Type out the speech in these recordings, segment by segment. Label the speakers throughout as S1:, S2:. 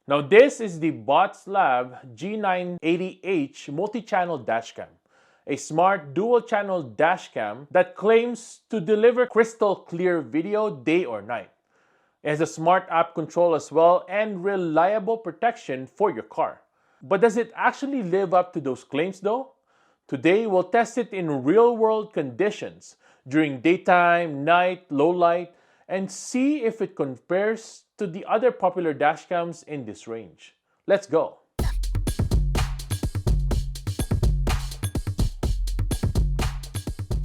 S1: Now this is the Botslab G980H multi-channel dashcam, a smart dual-channel dashcam that claims to deliver crystal clear video day or night. It has a smart app control as well and reliable protection for your car. But does it actually live up to those claims though? Today we'll test it in real-world conditions during daytime, night, low light, and see if it compares to the other popular dashcams in this range. Let's go!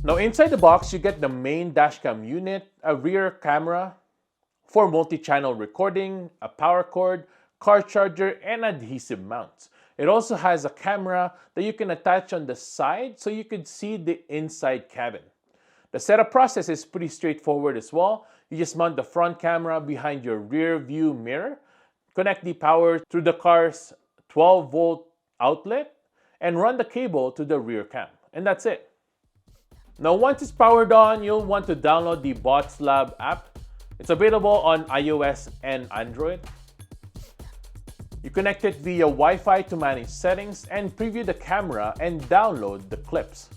S1: Now inside the box you get the main dashcam unit, a rear camera for multi-channel recording, a power cord, car charger, and adhesive mounts. It also has a camera that you can attach on the side so you could see the inside cabin. The setup process is pretty straightforward as well. You just mount the front camera behind your rear view mirror, connect the power through the car's 12-volt outlet, and run the cable to the rear cam. And that's it. Now once it's powered on, you'll want to download the Botslab app. It's available on iOS and Android. You connect it via Wi-Fi to manage settings and preview the camera and download the clips.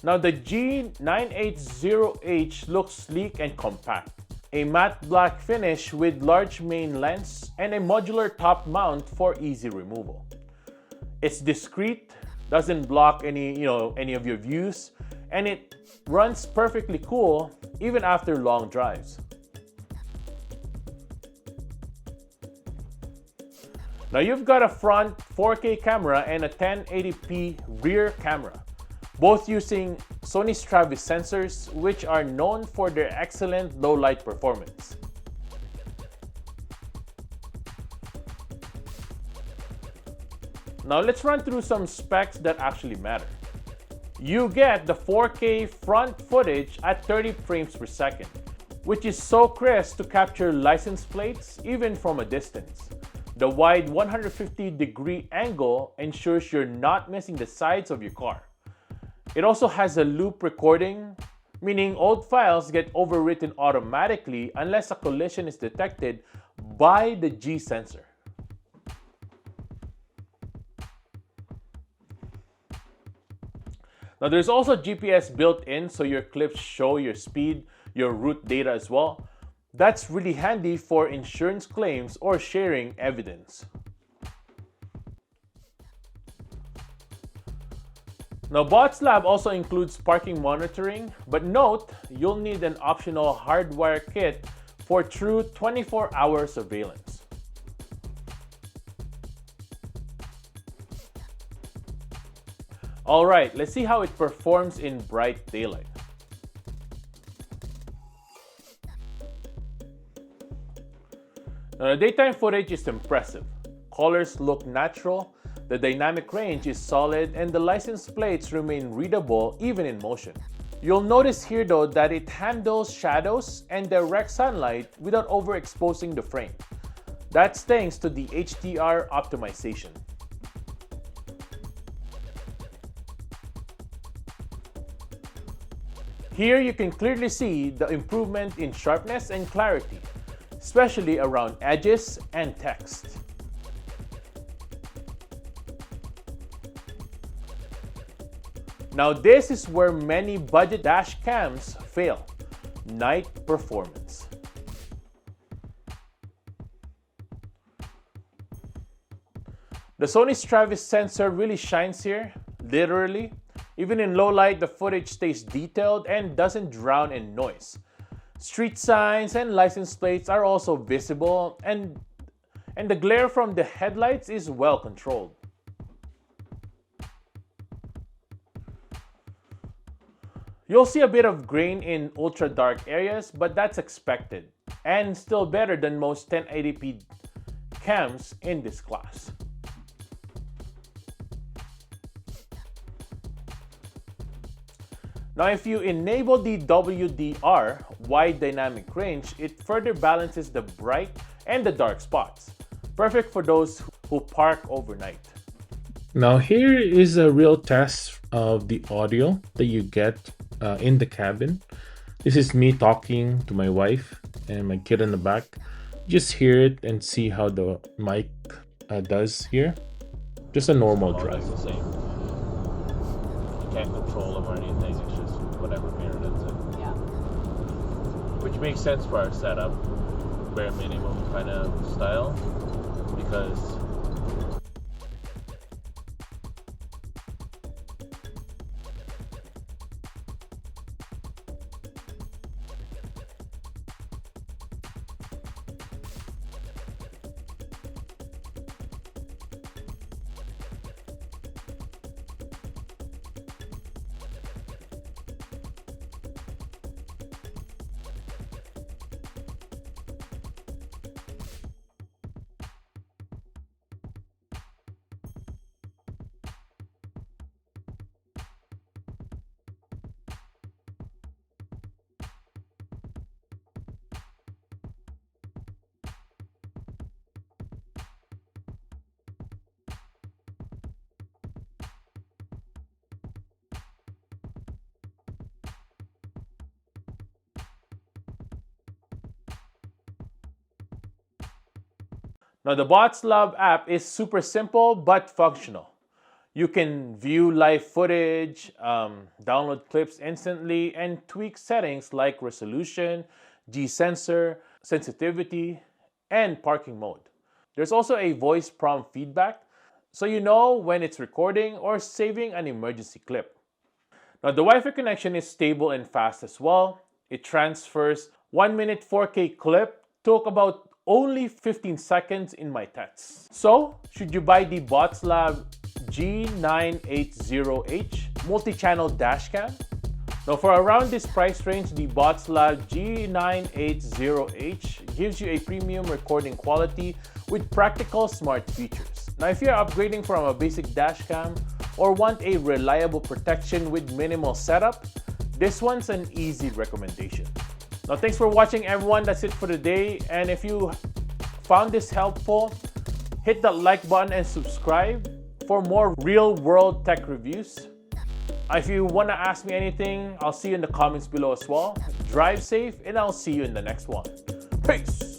S1: Now the G980H looks sleek and compact. A matte black finish with large main lens and a modular top mount for easy removal. It's discreet, doesn't block any of your views, and it runs perfectly cool even after long drives. Now you've got a front 4K camera and a 1080p rear camera, both using Sony Stravis sensors, which are known for their excellent low light performance. Now let's run through some specs that actually matter. You get the 4K front footage at 30 frames per second, which is so crisp to capture license plates even from a distance. The wide 150-degree angle ensures you're not missing the sides of your car. It also has a loop recording, meaning old files get overwritten automatically unless a collision is detected by the G sensor. Now there's also GPS built in, so your clips show your speed, your route data as well. That's really handy for insurance claims or sharing evidence. Now Botslab also includes parking monitoring, but note you'll need an optional hardwire kit for true 24-hour surveillance. Alright, let's see how it performs in bright daylight. Now, the daytime footage is impressive. Colors look natural, the dynamic range is solid, and the license plates remain readable even in motion. You'll notice here though that it handles shadows and direct sunlight without overexposing the frame. That's thanks to the HDR optimization. Here you can clearly see the improvement in sharpness and clarity, especially around edges and text. Now this is where many budget dash cams fail: night performance. The Sony Stravis sensor really shines here, literally. Even in low light, the footage stays detailed and doesn't drown in noise. Street signs and license plates are also visible, and the glare from the headlights is well controlled. You'll see a bit of grain in ultra dark areas, but that's expected, and still better than most 1080p cams in this class. Now if you enable the WDR, wide dynamic range, it further balances the bright and the dark spots. Perfect for those who park overnight.
S2: Now here is a real test of the audio that you get in the cabin. This is me talking to my wife and my kid in the back. Just hear it and see how the mic does here. Just a normal drive.
S1: It's the same. You can't control them or anything. It's just whatever mirror that's it.
S3: Yeah.
S1: Which makes sense for our setup, bare minimum kind of style, because now the Botslab app is super simple but functional. You can view live footage, download clips instantly, and tweak settings like resolution, G-sensor, sensitivity, and parking mode. There's also a voice prompt feedback, so you know when it's recording or saving an emergency clip. Now the Wi-Fi connection is stable and fast as well. It transfers 1 minute 4K clip, took about only 15 seconds in my tests. So, should you buy the Botslab G980H multi-channel dashcam? Now for around this price range, the Botslab G980H gives you a premium recording quality with practical smart features. Now if you're upgrading from a basic dashcam or want a reliable protection with minimal setup, this one's an easy recommendation. Now thanks for watching everyone, that's it for today, and if you found this helpful, hit that like button and subscribe for more real-world tech reviews. If you want to ask me anything, I'll see you in the comments below as well. Drive safe, and I'll see you in the next one. Peace!